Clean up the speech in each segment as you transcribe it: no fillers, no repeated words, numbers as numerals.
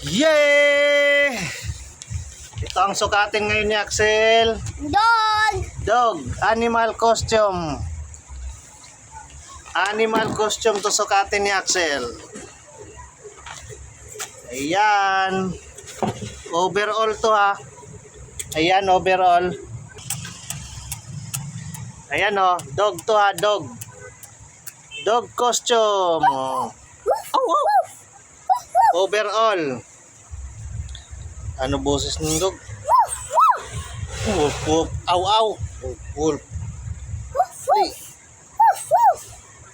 Yay! Ito ang sukatin ngayon ni Axel. Dog. Animal costume. Animal costume to sukatin ni Axel. Ayan. Overall to ha. Ayan, overall. Ayan o. Dog to ha, dog. Dog costume. Oh. Overall. Ano boses ng dog? Woof, woof. Aw, aw. Woof, woof.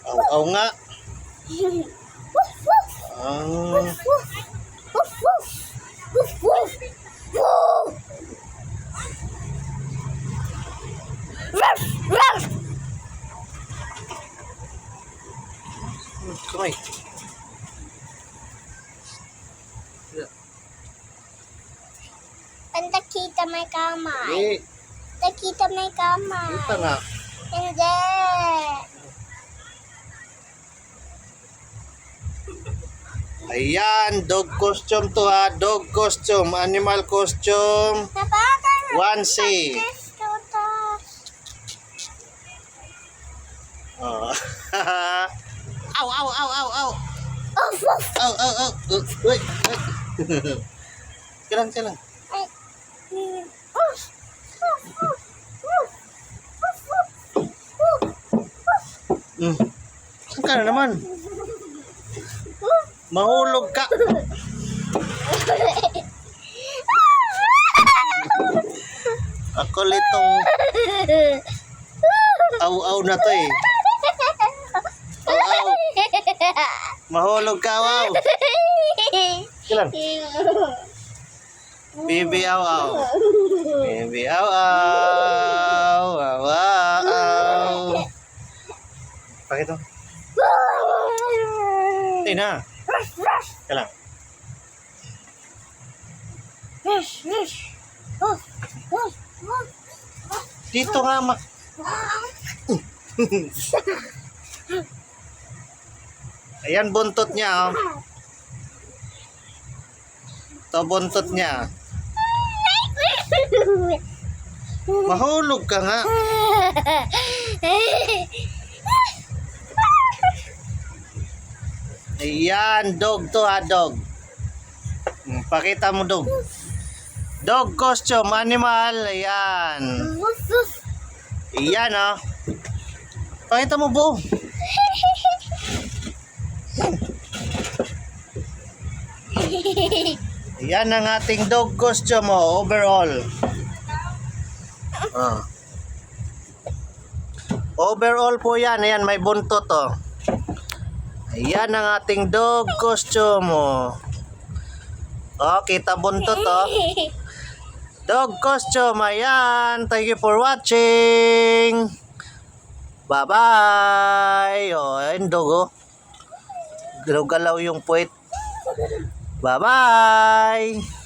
Aw, aw nga. Kamay. Kita may kamay. Eh, Kita may kamay. ito nga. Hindi. Ayan, dog costume to ha. Dog costume, animal costume. Onesie. Oh. Aw, aw, aw, aw, aw. Aw, aw, aw. Uy, uy. Kilang, kilang. Saan ka na naman? Mahulog ka. Ako litong aw-aw na to eh. Aw-aw. Mahulog ka, wow. Kilang. Bibi aw-aw. Bibi aw-aw. Aw-aw. Pakita. Tina. Kilang. Dito nga Ayan buntot niya oh. Ito buntot niya. Mahulog ka nga. Ayan, dog to ha, dog. Pakita mo dog. Dog costume, animal. Ayan. Ayan oh. Pakita mo buo. Ayan ang ating dog costume oh, overall. Overall po yan. Ayan, may buntot oh. Ayan ang ating dog costume oh. Oh, kita buntot oh. Dog costume, ayan. Thank you for watching. Bye-bye. Oh, ayan dog oh. Galaw-galaw yung puwet. Bye-bye.